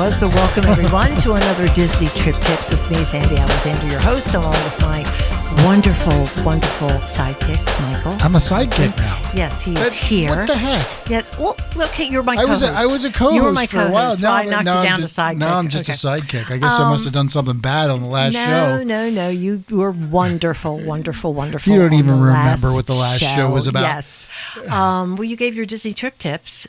was, but welcome everyone to another Disney Trip Tips with me, Sandi Alexander, your host, along with my wonderful, wonderful sidekick, Michael. I'm a sidekick now. Yes, he is here. What the heck? Yes, well, okay, you're my co-host. I was a co-host you were my for a while. co-host. I knocked you down to sidekick. Now I'm just a sidekick. I guess I must have done something bad on the last show. No. You were wonderful, wonderful, wonderful. You don't even remember what the last show was about. Yes. Well, you gave your Disney Trip Tips.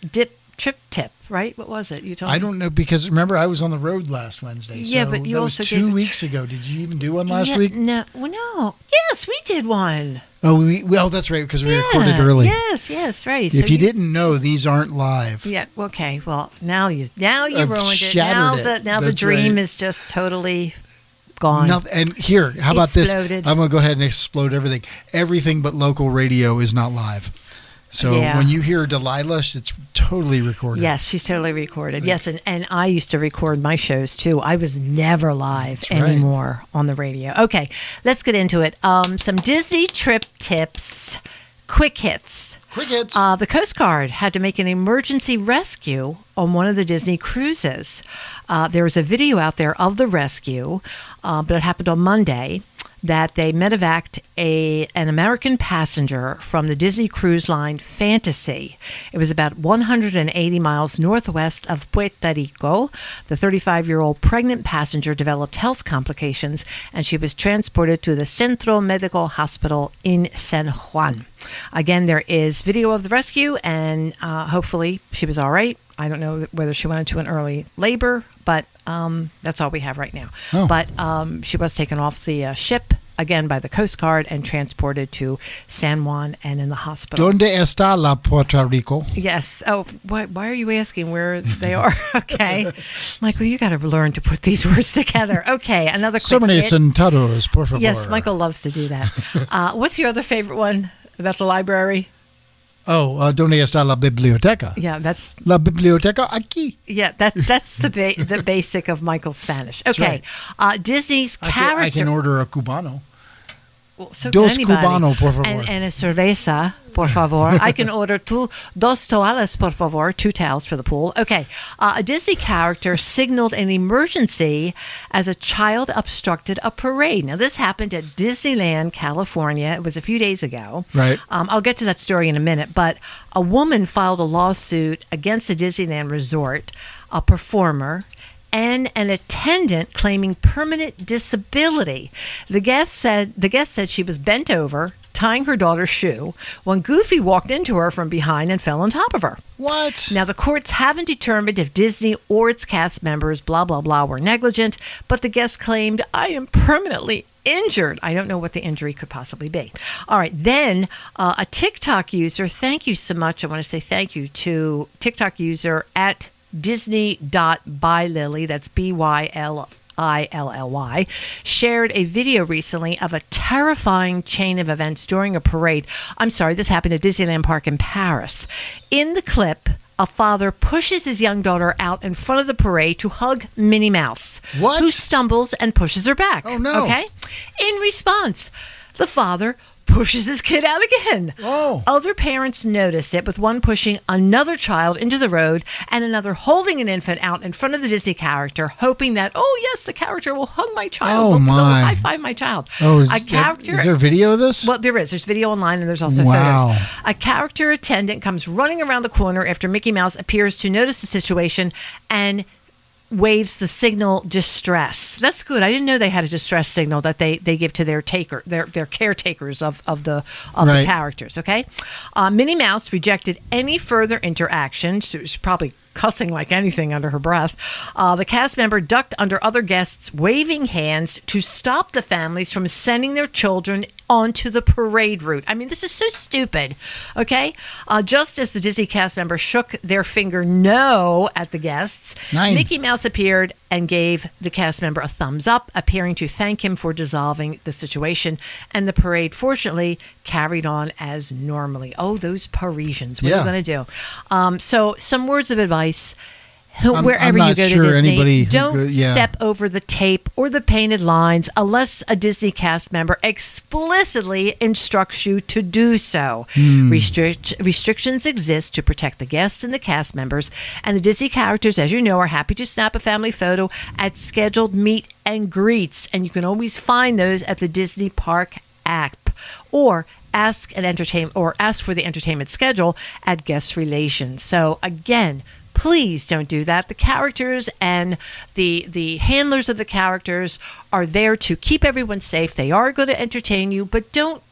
Trip tip, right? What was it? You told me. I don't know, because remember I was on the road last Wednesday. Yeah, so but you that also was gave 2 weeks ago. Did you even do one last week? No. Well, no. Yes, we did one. Oh, well, that's right, because we recorded early. Yes, right. If you didn't know, these aren't live. Yeah. Okay. Well, now you ruined it. Now the dream is just totally gone. And here, how about this? I'm Exploded. going to go ahead and explode everything. Everything but local radio is not live. So when you hear Delilah, it's totally recorded. Yes, she's totally recorded. Yes, and I used to record my shows too. I was never live anymore on the radio. Okay, let's get into it. Some Disney trip tips. Quick hits. The Coast Guard had to make an emergency rescue on one of the Disney cruises. There was a video out there of the rescue, but it happened on Monday, that they medevaced an American passenger from the Disney Cruise Line Fantasy. It was about 180 miles northwest of Puerto Rico. The 35-year-old pregnant passenger developed health complications, and she was transported to the Centro Medical Hospital in San Juan. Again, there is video of the rescue, and hopefully she was all right. I don't know whether she went into an early labor, but that's all we have right now. Oh. But she was taken off the ship, again, by the Coast Guard and transported to San Juan and in the hospital. ¿Dónde está la Puerto Rico? Yes. Oh, why are you asking where they are? Okay. Michael, you got to learn to put these words together. Okay, another quick hit. Centavos, por favor. Yes, Michael loves to do that. What's your other favorite one about the library? Oh, ¿dónde está la biblioteca? Yeah, that's La biblioteca aquí. Yeah, that's the basic of Michael's Spanish. Okay, right. Disney's character. I can order a cubano. Well, so Dos can anybody. cubano, por favor. And a cerveza, por favor. I can order dos toallas, por favor. 2 towels for the pool. Okay. A Disney character signaled an emergency as a child obstructed a parade. Now, this happened at Disneyland, California. It was a few days ago. Right. I'll get to that story in a minute. But a woman filed a lawsuit against the Disneyland resort, a performer, and an attendant claiming permanent disability. The guest said she was bent over, tying her daughter's shoe, when Goofy walked into her from behind and fell on top of her. What? Now, the courts haven't determined if Disney or its cast members, blah, blah, blah, were negligent, but the guest claimed, I am permanently injured. I don't know what the injury could possibly be. All right. Then a TikTok user, thank you so much. I want to say thank you to TikTok user at Disney.bylily, that's BYLILLY, shared a video recently of a terrifying chain of events during a parade. I'm sorry, this happened at Disneyland Park in Paris. In the clip, a father pushes his young daughter out in front of the parade to hug Minnie Mouse, who stumbles and pushes her back. Oh, no. Okay? In response, the father pushes his kid out again. Oh. Other parents noticed it, with one pushing another child into the road and another holding an infant out in front of the Disney character, hoping that, oh, yes, the character will hug my child. Oh, my. They'll high-five my child. Oh, is there video of this? Well, there is. There's video online, and there's also photos. A character attendant comes running around the corner after Mickey Mouse appears to notice the situation and waves the signal distress. That's good. I didn't know they had a distress signal that they give to their caretakers of the characters. Okay, Minnie Mouse rejected any further interaction. She was probably cussing like anything under her breath. The cast member ducked under other guests, waving hands to stop the families from sending their children onto the parade route. I mean, this is so stupid. Okay, just as the Disney cast member shook their finger no at the guests, Mickey Mouse appeared and gave the cast member a thumbs up, appearing to thank him for dissolving the situation. And the parade, fortunately, carried on as normally. Oh, those Parisians. What are you going to do? So some words of advice. Wherever you go to Disney, don't step over the tape or the painted lines unless a Disney cast member explicitly instructs you to do so. Restrictions exist to protect the guests and the cast members, and the Disney characters, as you know, are happy to snap a family photo at scheduled meet and greets, and you can always find those at the Disney Park app, or ask for the entertainment schedule at guest relations. So again, please don't do that. The characters and the handlers of the characters are there to keep everyone safe. They are going to entertain you, but don't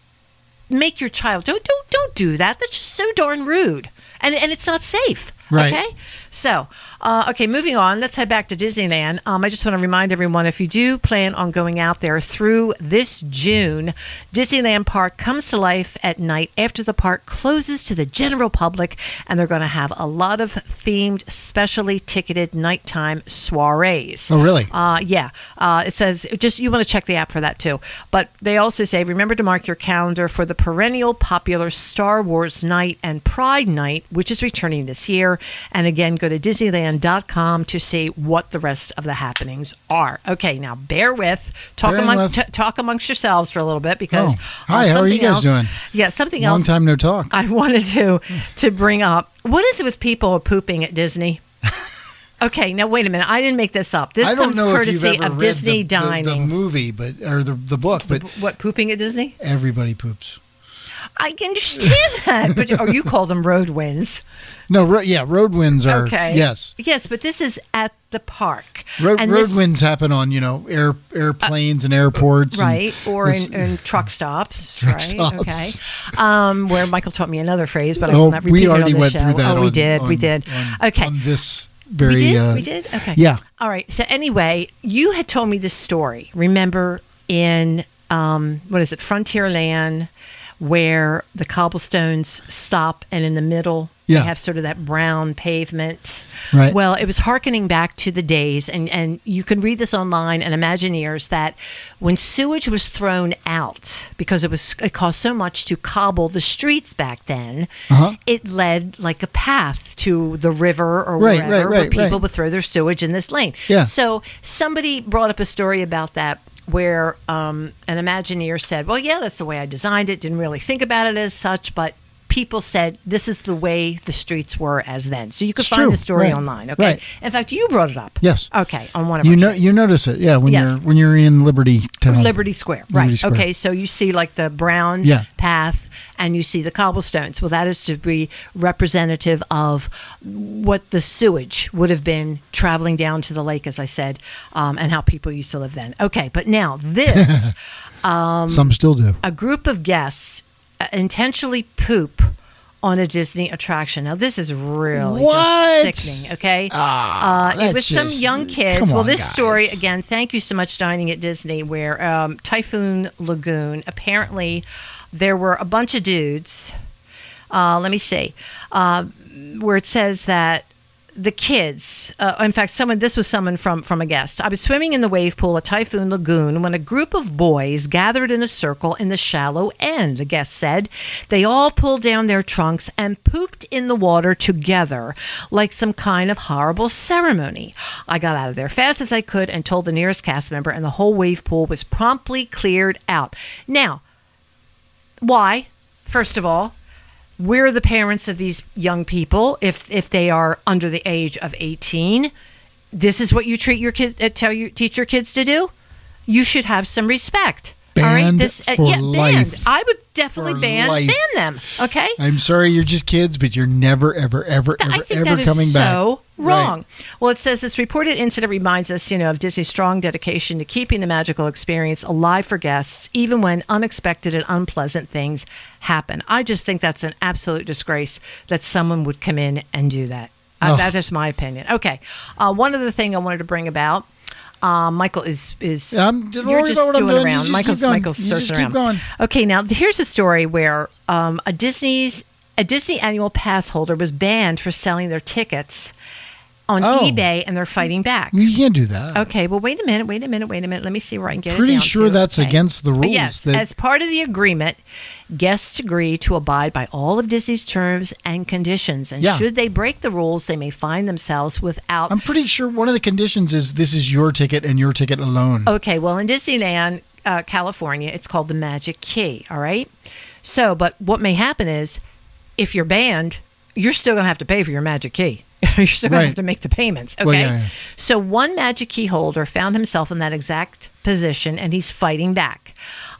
make your child don't do that. That's just so darn rude, and it's not safe. Right. Okay. So, moving on. Let's head back to Disneyland. I just want to remind everyone, if you do plan on going out there through this June, Disneyland Park comes to life at night after the park closes to the general public, and they're going to have a lot of themed, specially ticketed nighttime soirees. Oh, really? Yeah. It says, you want to check the app for that too. But they also say, remember to mark your calendar for the perennial popular Star Wars Night and Pride Night, which is returning this year. And again, go to Disneyland.com to see what the rest of the happenings are. Okay, now bear with. Talk amongst yourselves for a little bit, because hi, how are you guys doing? Yeah, something else. Long time no talk. I wanted to bring up. What is it with people pooping at Disney? Okay, now wait a minute. I didn't make this up. This comes courtesy of Disney Dining. The movie, or the book, but what, pooping at Disney? Everybody poops. I can understand that, but you call them road winds. No, road winds are okay. Yes, but this is at the park. Road winds happen on airplanes and airports, right? Or in truck stops, right? Okay. Where Michael taught me another phrase, but I will not repeat it on the show. We already went through that. We did. Okay. On this we did. Okay. Yeah. All right. So anyway, you had told me this story. Remember in Frontierland, where the cobblestones stop, and in the middle they have sort of that brown pavement. Right. Well, it was hearkening back to the days, and you can read this online and Imagineers, that when sewage was thrown out, because it cost so much to cobble the streets back then, it led like a path to the river or wherever where people would throw their sewage in this lane. Yeah. So somebody brought up a story about that, where an Imagineer said, well, yeah, that's the way I designed it. Didn't really think about it as such, but people said this is the way the streets were as then. So you could find the story online. Okay. Right. In fact, you brought it up. Yes. Okay. On one of our shows. You notice it. Yeah. When you're in Liberty Town. Liberty Square. Right. Square. Okay. So you see like the brown path, and you see the cobblestones. Well, that is to be representative of what the sewage would have been traveling down to the lake, as I said, and how people used to live then. Okay. But now this. Some still do. A group of guests intentionally poop on a Disney attraction. Now, this is really just sickening, okay? It was some young kids. Well, this story, again, thank you so much, Dining at Disney, where Typhoon Lagoon, apparently there were a bunch of dudes, let me see, where it says that the kids, in fact, this was someone from a guest. I was swimming in the wave pool at Typhoon Lagoon when a group of boys gathered in a circle in the shallow end, the guest said. They all pulled down their trunks and pooped in the water together like some kind of horrible ceremony. I got out of there fast as I could and told the nearest cast member, and the whole wave pool was promptly cleared out. Now, why? First of all, we're the parents of these young people. If they are under the age of 18, this is what you teach your kids to do. You should have some respect. Banned for life. Banned. I would definitely ban them. Okay. I'm sorry, you're just kids, but you're never, ever, ever, I ever, think ever that coming is back. So wrong. Right. Well, it says this reported incident reminds us, of Disney's strong dedication to keeping the magical experience alive for guests, even when unexpected and unpleasant things happen. I just think that's an absolute disgrace that someone would come in and do that. That's just my opinion. Okay. One other thing I wanted to bring about. Michael is you're just doing around. Michael's searching around. Going. Okay, now here's a story where a Disney annual pass holder was banned for selling their tickets on eBay, and they're fighting back. You can't do that. Okay, well, wait a minute. Let me see where I can get it down. Pretty sure that's against the rules. Yes, as part of the agreement, guests agree to abide by all of Disney's terms and conditions. And should they break the rules, they may find themselves without... I'm pretty sure one of the conditions is this is your ticket and your ticket alone. Okay, well, in Disneyland, California, it's called the Magic Key, all right? So, but what may happen is, if you're banned, you're still going to have to pay for your Magic Key. You're still going to have to make the payments, okay? Well, So one Magic Key holder found himself in that exact position, and he's fighting back.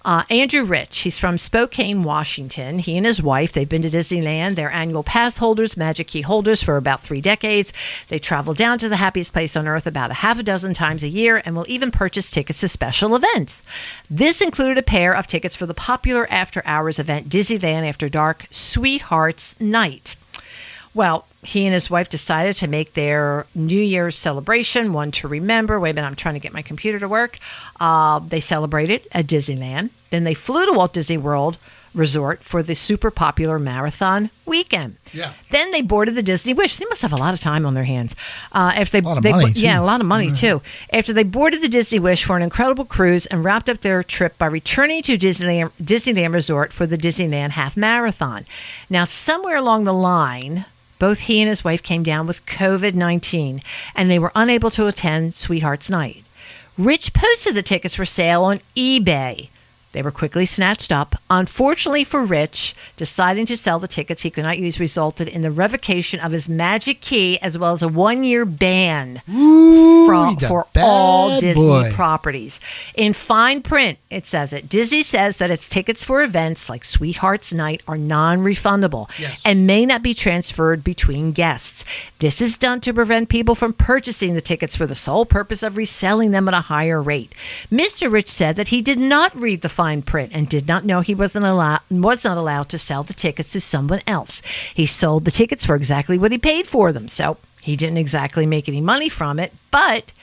Andrew Rich, he's from Spokane, Washington. He and his wife, they've been to Disneyland. They're annual pass holders, Magic Key holders for about 3 decades. They travel down to the happiest place on earth about a half a dozen times a year and will even purchase tickets to special events. This included a pair of tickets for the popular after-hours event, Disneyland After Dark Sweethearts Night. Well, he and his wife decided to make their New Year's celebration one to remember. Wait a minute, I'm trying to get my computer to work. They celebrated at Disneyland. Then they flew to Walt Disney World Resort for the super popular marathon weekend. Yeah. Then they boarded the Disney Wish. They must have a lot of time on their hands. After a lot of money, too. Yeah, a lot of money, too. After they boarded the Disney Wish for an incredible cruise and wrapped up their trip by returning to Disneyland Resort for the Disneyland Half Marathon. Now, somewhere along the line, both he and his wife came down with COVID-19, and they were unable to attend Sweethearts Night. Rich posted the tickets for sale on eBay. They were quickly snatched up. Unfortunately for Rich, deciding to sell the tickets he could not use resulted in the revocation of his Magic Key, as well as a 1-year ban for all Disney properties. In fine print, it says it. Disney says that its tickets for events like Sweethearts Night are non-refundable and may not be transferred between guests. This is done to prevent people from purchasing the tickets for the sole purpose of reselling them at a higher rate. Mr. Rich said that he did not read the fine print and did not know he was not allowed to sell the tickets to someone else. He sold the tickets for exactly what he paid for them, so he didn't exactly make any money from it, but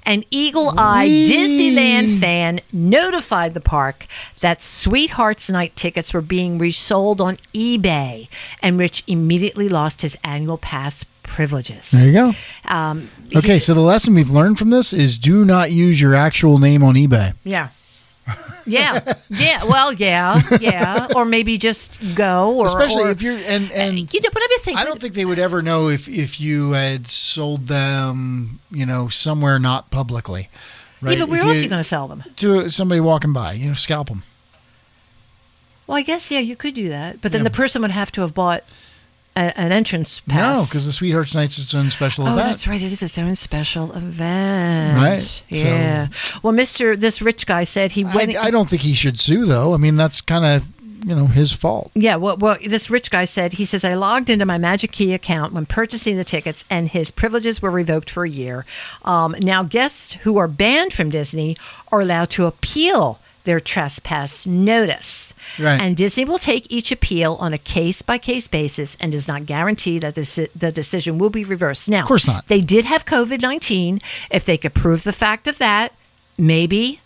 an eagle-eyed Disneyland fan notified the park that Sweethearts Night tickets were being resold on eBay, and Rich immediately lost his annual pass privileges. There you go. Okay, so the lesson we've learned from this is do not use your actual name on eBay. Yeah. Yeah. Or maybe just go, or especially if you're and you know. But I'm thinking, I don't think they would ever know if you had sold them, somewhere not publicly. Right? Yeah, but where else are you going to sell them? To somebody walking by, scalp them. Well, I guess you could do that, but then the person would have to have bought an entrance pass. No, because the Sweethearts Night's its own special event. Oh, that's right. It is its own special event. Right. Yeah. So, well, this rich guy said he went... I don't think he should sue, though. I mean, that's kind of, his fault. Yeah. Well, this rich guy said, he says, I logged into my Magic Key account when purchasing the tickets, and his privileges were revoked for a year. Now, guests who are banned from Disney are allowed to appeal their trespass notice. Right. And Disney will take each appeal on a case-by-case basis and does not guarantee that the decision will be reversed. Now, of course not. They did have COVID-19. If they could prove the fact of that, maybe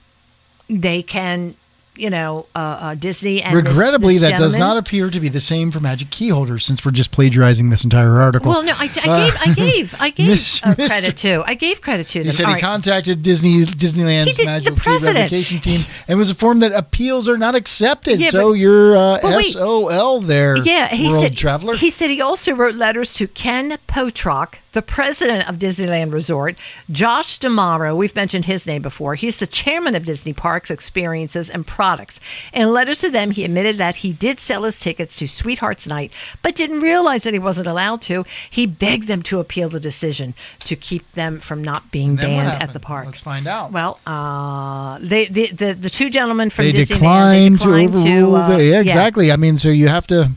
they can... Disney and regrettably, this that does not appear to be the same for Magic Key holders, since we're just plagiarizing this entire article. Well, no, I gave credit to. I gave credit to them. He said he contacted Disneyland's Magic Key revocation team and was informed that appeals are not accepted. Yeah, so you're SOL there, world traveler. He said he also wrote letters to Ken Potrock, the president of Disneyland Resort, Josh DeMauro. We've mentioned his name before. He's the chairman of Disney Parks, Experiences, and Products. In letters to them, he admitted that he did sell his tickets to Sweethearts Night, but didn't realize that he wasn't allowed to. He begged them to appeal the decision to keep them from not being banned at the park. Let's find out. Well, the two gentlemen from Disneyland declined to overrule. Exactly. I mean, so you have to...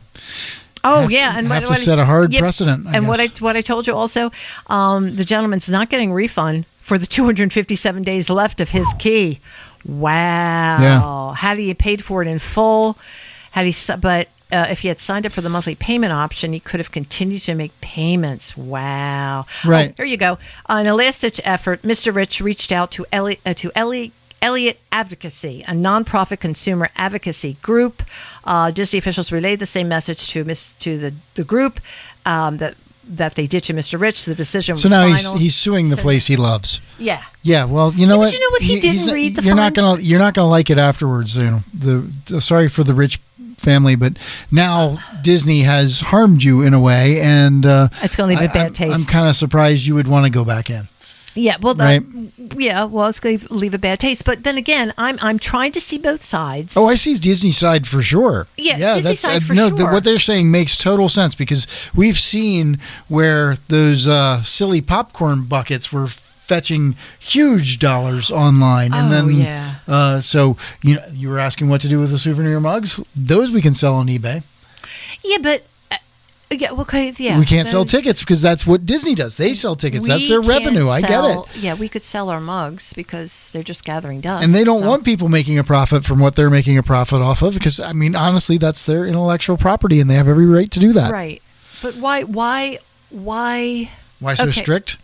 Oh, yeah. And have to set a hard precedent. And what I told you also, the gentleman's not getting a refund for the 257 days left of his key. Wow. Yeah. Had he paid for it in full, but if he had signed up for the monthly payment option, he could have continued to make payments. Wow. Right. There you go. In a last-ditch effort, Mr. Rich reached out to Elliott Advocacy, a nonprofit consumer advocacy group. Disney officials relayed the same message to the group that that they ditch Mr. Rich. The decision was so now final. he's suing the place he loves. Yeah. Yeah. Well, you know what? But you know what? He didn't read the. You're not gonna like it afterwards. You know, sorry for the Rich family, but now Disney has harmed you in a way, and it's going to leave a bad taste. I'm kind of surprised you would want to go back in. Yeah, well, right? Well, it's going to leave a bad taste. But then again, I'm trying to see both sides. Oh, I see Disney's side for sure. Yeah, Disney's side for sure. What they're saying makes total sense because we've seen where those silly popcorn buckets were fetching huge dollars online, and so you were asking what to do with the souvenir mugs. Those we can sell on eBay. Yeah, but. Yeah, okay, yeah. We can't sell tickets because that's what Disney does. They sell tickets. That's their revenue. I get it. Yeah, we could sell our mugs because they're just gathering dust. And they don't want people making a profit from what they're making a profit off of because, I mean, honestly, that's their intellectual property and they have every right to do that. Right. But why so strict?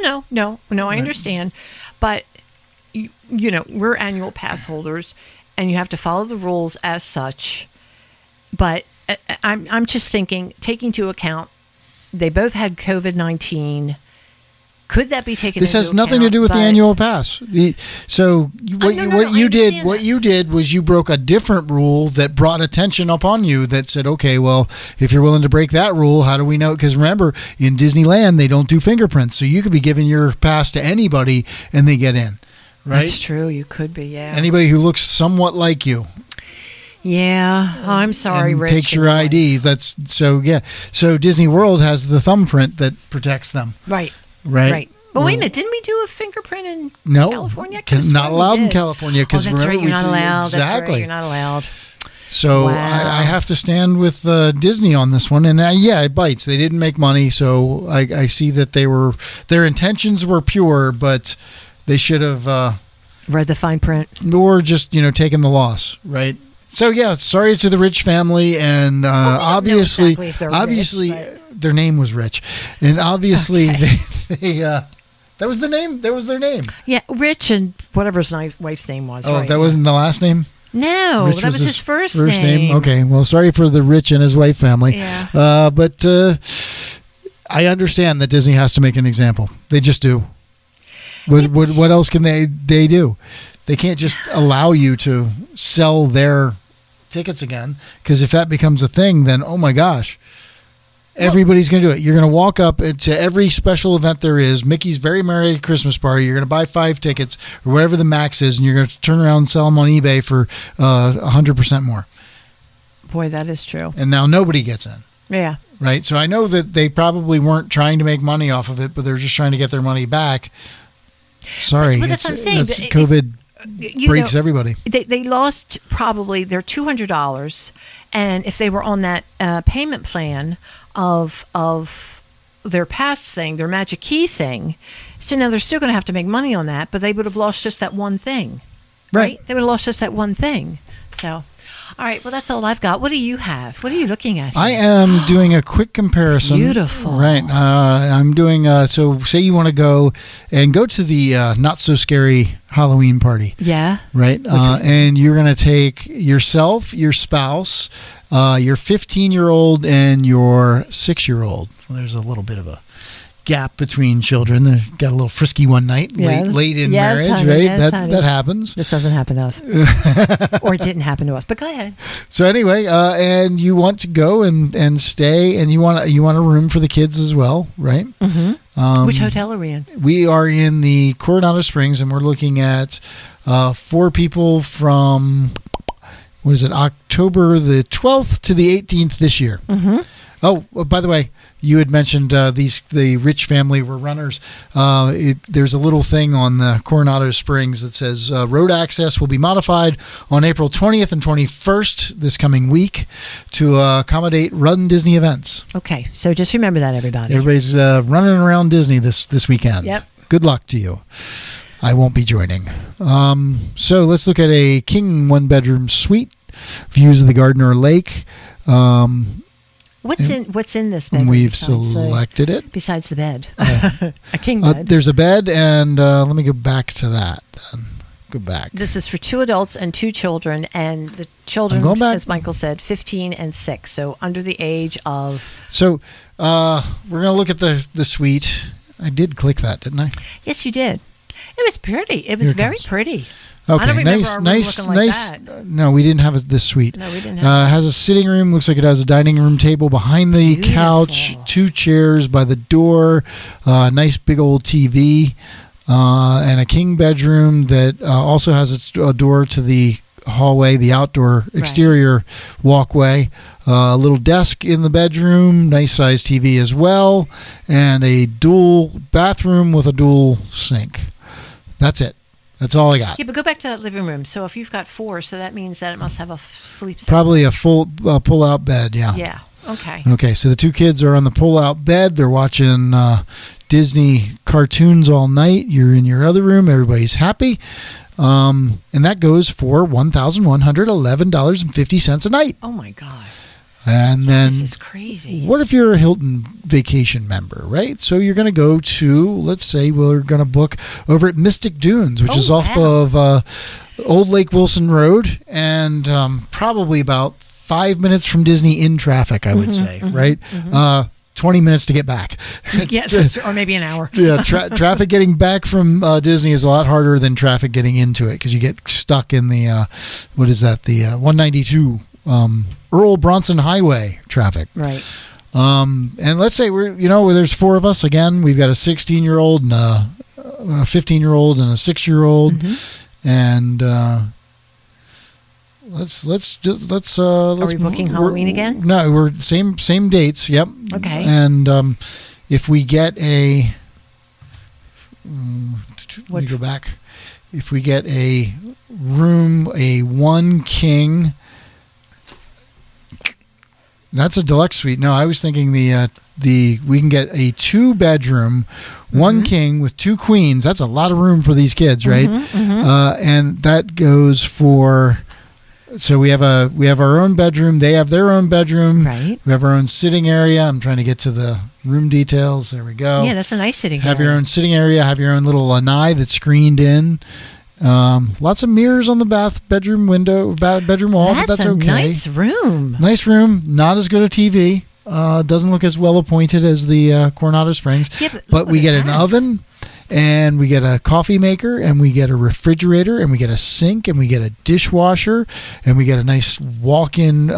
No, I understand. But, we're annual pass holders and you have to follow the rules as such. But I'm just thinking, taking into account, they both had COVID-19. Could that be taken? This has nothing to do with the annual pass. What you did was you broke a different rule that brought attention upon you. That said, okay, well, if you're willing to break that rule, how do we know? Because remember, in Disneyland, they don't do fingerprints, so you could be giving your pass to anybody and they get in. Right? That's true. You could be. Yeah. Anybody who looks somewhat like you. Yeah, I'm sorry, and Rich. Takes your ID. So Disney World has the thumbprint that protects them. Right. But wait a minute, didn't we do a fingerprint in California? Not allowed in California because that's right. You're not allowed. Exactly. That's right. You're not allowed. So I have to stand with Disney on this one, and it bites. They didn't make money, so I see that their intentions were pure, but they should have read the fine print, or just taken the loss, right? So sorry to the Rich family, and obviously, rich, their name was Rich, and obviously they that was the name. That was their name. Yeah, Rich and whatever his wife's name was. Oh, that wasn't the last name. No, that was his first name. Okay, well, sorry for the Rich and his wife family. Yeah. But I understand that Disney has to make an example. They just do. What else can they do? They can't just allow you to sell their tickets again, because if that becomes a thing, then oh my gosh, everybody's going to do it. You're going to walk up to every special event there is, Mickey's Very Merry Christmas Party. You're going to buy 5 tickets or whatever the max is, and you're going to turn around and sell them on eBay for 100% more. Boy, that is true. And now nobody gets in. Yeah. Right? So I know that they probably weren't trying to make money off of it, but they're just trying to get their money back. Sorry. But that's what I'm saying. COVID breaks everybody. They lost probably their $200, and if they were on that payment plan of their pass thing, their magic key thing, so now they're still going to have to make money on that, but they would have lost just that one thing. Right? They would have lost just that one thing. So, all right, well, that's all I've got. What do you have? What are you looking at here? I am doing a quick comparison. Beautiful. Right. I'm doing, so say you want to go to the not-so-scary Halloween party. Yeah. Right. And you're going to take yourself, your spouse, your 15-year-old, and your 6-year-old. Well, there's a little bit of a gap between children. They got a little frisky one night, late in marriage, honey, right? That happens. This doesn't happen to us, or it didn't happen to us. But go ahead. So anyway, and you want to go and stay, and you want a room for the kids as well, right? Mm-hmm. Which hotel are we in? We are in the Coronado Springs, and we're looking at 4 people from October the 12th to the 18th this year. Mm-hmm. Oh, by the way, you had mentioned the Rich family were runners. There's a little thing on the Coronado Springs that says road access will be modified on April 20th and 21st this coming week to accommodate Run Disney events. Okay, so just remember that, everybody. Everybody's running around Disney this weekend. Yep. Good luck to you. I won't be joining. So let's look at a king 1-bedroom suite, views of the Gardner Lake. What's in this bed? We've selected it. Besides the bed. A king bed. There's a bed, and let me go back to that. go back. This is for 2 adults and 2 children, and the children, as Michael said, 15 and 6, so under the age of. So we're going to look at the suite. I did click that, didn't I? Yes, you did. It was pretty. It was very pretty. Okay, I don't remember our room looking like that. No, we didn't have this suite. No, we didn't have it. Has a sitting room. Looks like it has a dining room table behind the couch, 2 chairs by the door, nice big old TV, and a king bedroom that also has a door to the hallway, the outdoor exterior walkway, a little desk in the bedroom, nice sized TV as well, and a dual bathroom with a dual sink. That's it. That's all I got. Yeah, but go back to that living room. So if you've got 4, so that means that it must have a sleep zone. Probably a full pull-out bed, yeah. Yeah, okay. Okay, so the 2 kids are on the pull-out bed. They're watching Disney cartoons all night. You're in your other room. Everybody's happy. And that goes for $1,111.50 a night. Oh, my God. And then, this is crazy. What if you're a Hilton vacation member, right? So you're going to go to, let's say we're going to book over at Mystic Dunes, which is off of Old Lake Wilson Road, and probably about 5 minutes from Disney in traffic, I would say, right? 20 minutes to get back. Yeah, or maybe an hour. Yeah, traffic getting back from Disney is a lot harder than traffic getting into it, because you get stuck in the, the 192 Earl Bronson Highway traffic. Right. And let's say where there's 4 of us. Again, we've got a 16-year-old and a 15-year-old and a 6-year-old. And let's Are we booking Halloween again? No, we're same dates. Yep. Okay. And if we get a let me go back. If we get a room, a 1 king. That's a deluxe suite. No, I was thinking we can get a 2-bedroom, 1 king with 2 queens. That's a lot of room for these kids, right? And that goes for. So we have our own bedroom. They have their own bedroom. Right. We have our own sitting area. I'm trying to get to the room details. There we go. Yeah, that's a nice sitting area. Have your own sitting area. Have your own little lanai that's screened in. Lots of mirrors on the bedroom window, bedroom wall, but that's okay. Nice room. Nice room. Not as good a TV. Doesn't look as well appointed as the Coronado Springs. Yeah, but we get an oven, and we get a coffee maker, and we get a refrigerator, and we get a sink, and we get a dishwasher, and we get a nice walk-in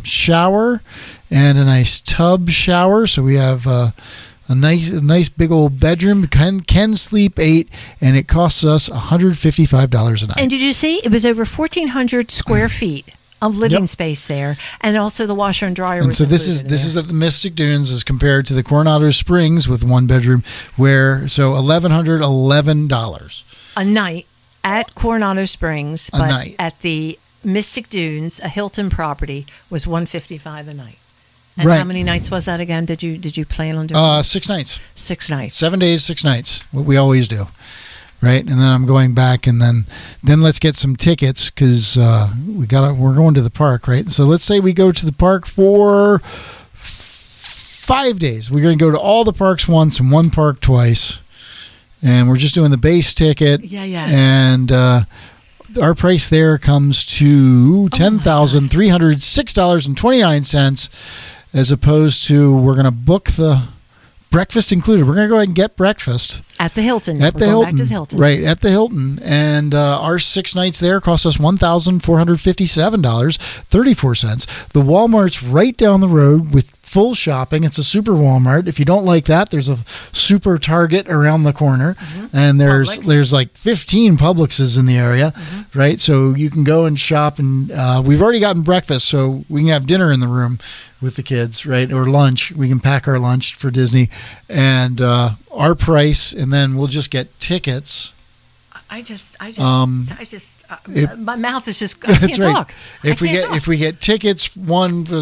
shower, and a nice tub shower. So we have a nice big old bedroom. Can sleep 8, and it costs us $155 a night. And did you see it was over 1,400 square feet of living space there, and also the washer and dryer. And so this is at the Mystic Dunes as compared to the Coronado Springs with 1 bedroom, where $1,111 a night at Coronado Springs, but at the Mystic Dunes, a Hilton property, was $155 a night. And how many nights was that again? Did you plan on doing? 6 nights. 6 nights. 7 days, 6 nights. What we always do, right? And then I'm going back, and then let's get some tickets because we're going to the park, right? So let's say we go to the park for 5 days. We're going to go to all the parks once and one park twice, and we're just doing the base ticket. Yeah. And our price there comes to $10,306.29. As opposed to, we're going to book the breakfast included. We're going to go ahead and get breakfast. At the Hilton. Back to the Hilton. Right, at the Hilton. And our 6 nights there cost us $1,457.34. The Walmart's right down the road with full shopping. It's a super Walmart. If you don't like that, there's a super Target around the corner. And there's like 15 Publixes in the area, right? So you can go and shop. And we've already gotten breakfast, so we can have dinner in the room with the kids, right? Or lunch. We can pack our lunch for Disney. And our price, and then we'll just get tickets. My mouth is just, I can't talk. If we get tickets,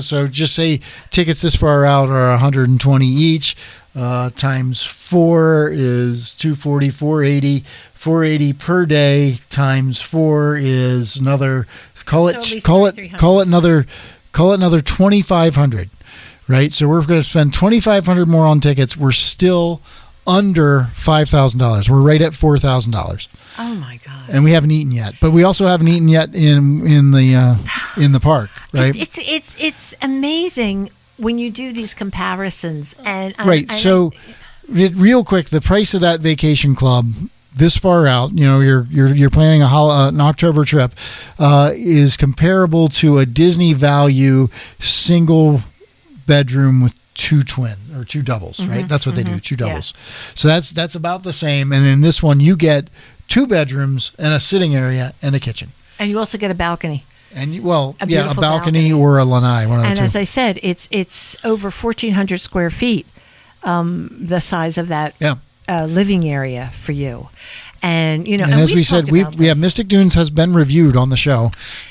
so just say tickets this far out are 120 each, times 4 is 240, 480. 480 per day times 4 is another, call it another 2,500, right? So we're going to spend $2,500 more on tickets. We're still under $5,000. We're right at $4,000. Oh my God! And we haven't eaten yet, but we also haven't eaten yet in the park, right? It's amazing when you do these comparisons, and real quick, the price of that vacation club this far out, you're planning an October trip, is comparable to a Disney value single bedroom with two doubles, right? That's what they do, two doubles. Yeah. So that's about the same. And in this one, you get 2 bedrooms and a sitting area and a kitchen. And you also get a balcony. And a balcony or a lanai, one of the two. And as I said, it's over 1,400 square feet, the size of that living area for you. And and as we said, Mystic Dunes has been reviewed on the show.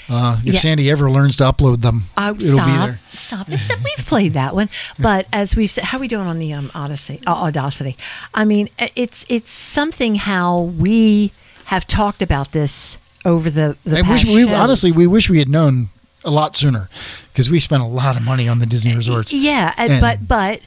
If Sandi ever learns to upload them, it'll be there. Stop! We've played that one, but as we've said, how are we doing on the Audacity? I mean, it's something how we have talked about this over the past shows. Honestly, we wish we had known a lot sooner, because we spent a lot of money on the Disney resorts. Yeah, but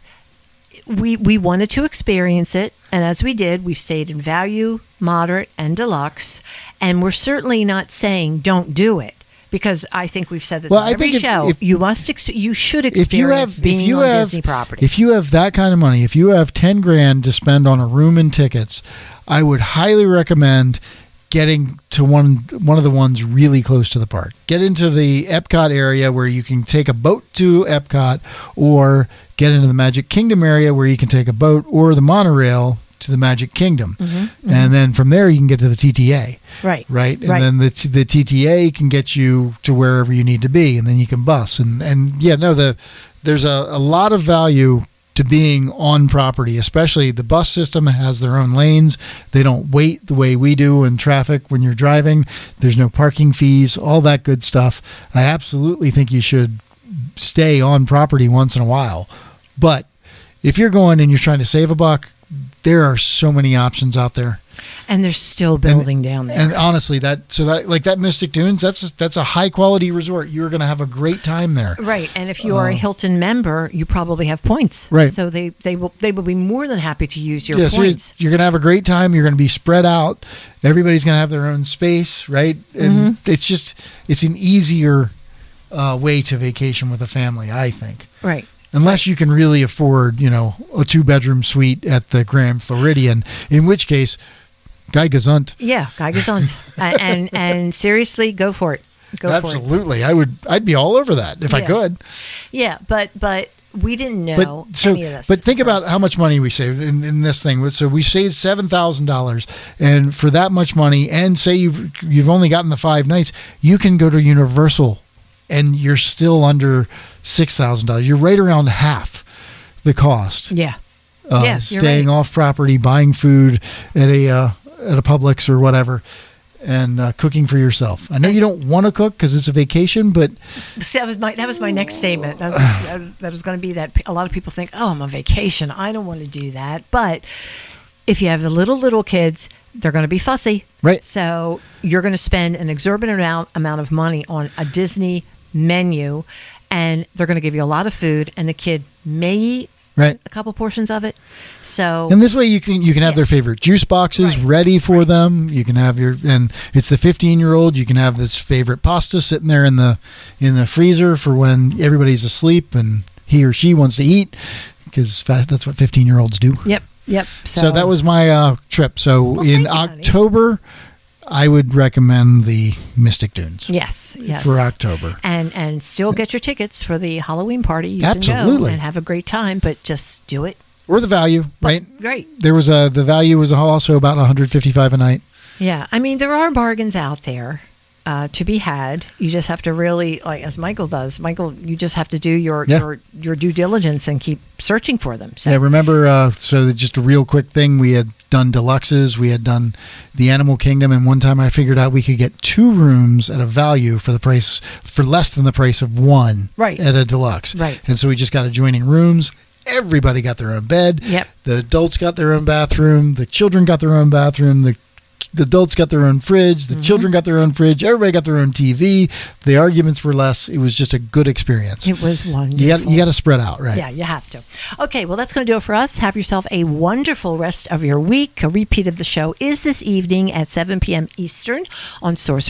we wanted to experience it, and as we did, we've stayed in value, moderate, and deluxe, and we're certainly not saying don't do it, because I think we've said this on every show. You should experience being on Disney property. If you have that kind of money, if you have $10,000 to spend on a room and tickets, I would highly recommend getting to one of the ones really close to the park. Get into the Epcot area where you can take a boat to Epcot, or get into the Magic Kingdom area where you can take a boat or the monorail to the Magic Kingdom. And then from there you can get to the TTA. Right. And then the TTA can get you to wherever you need to be, and then you can bus. There's a lot of value to being on property, especially the bus system has their own lanes. They don't wait the way we do in traffic when you're driving. There's no parking fees, all that good stuff. I absolutely think you should stay on property once in a while. But if you're going and you're trying to save a buck, there are so many options out there. And they're still building down there. And honestly, that Mystic Dunes, that's a high quality resort. You're going to have a great time there. Right. And if you are a Hilton member, you probably have points. Right. So they will be more than happy to use your points. So you're going to have a great time. You're going to be spread out. Everybody's going to have their own space, right? And it's an easier way to vacation with a family, I think. Right. Unless you can really afford, a 2-bedroom suite at the Grand Floridian, in which case, Guy Gesund. Yeah, Guy Gesund. and seriously, go for it. Absolutely. I'd be all over that if I could. Yeah, but we didn't know any of this. But think about how much money we saved in this thing. So we saved $7,000, and for that much money, and say you've only gotten the 5 nights, you can go to Universal and you're still under $6,000. You're right around half the cost. Yeah. Staying off property, buying food at a Publix or whatever, and cooking for yourself. I know you don't want to cook because it's a vacation, but that was my next statement. That was going to be that a lot of people think, "Oh, I'm on vacation. I don't want to do that." But if you have the little kids, they're going to be fussy, right? So you're going to spend an exorbitant amount of money on a Disney menu, and they're going to give you a lot of food, and the kid may eat a couple portions of it. So, and this way you can have their favorite juice boxes ready for them. You can have and it's the 15-year-old. You can have this favorite pasta sitting there in the freezer for when everybody's asleep and he or she wants to eat, because that's what 15-year-olds do. Yep. So that was my trip. So in October, I would recommend the Mystic Dunes. Yes. For October. And still get your tickets for the Halloween party. You can go and have a great time, but just do it. Or the value, right? Right. There was the value was also about $155 a night. Yeah. I mean, there are bargains out there to be had. You just have to really, like as Michael does. Michael, you just have to do your due diligence and keep searching for them. So. Yeah, remember, so just a real quick thing, we had done deluxes, we had done the Animal Kingdom, and one time I figured out we could get 2 rooms at a value for less than the price of one at a deluxe. Right. And so we just got adjoining rooms. Everybody got their own bed. Yep. The adults got their own bathroom. The children got their own bathroom. The The adults got their own fridge. The children got their own fridge. Everybody got their own TV. The arguments were less. It was just a good experience. It was wonderful. You got to spread out, right? Yeah, you have to. Okay, well, that's going to do it for us. Have yourself a wonderful rest of your week. A repeat of the show is this evening at 7 p.m. Eastern on Sorcerer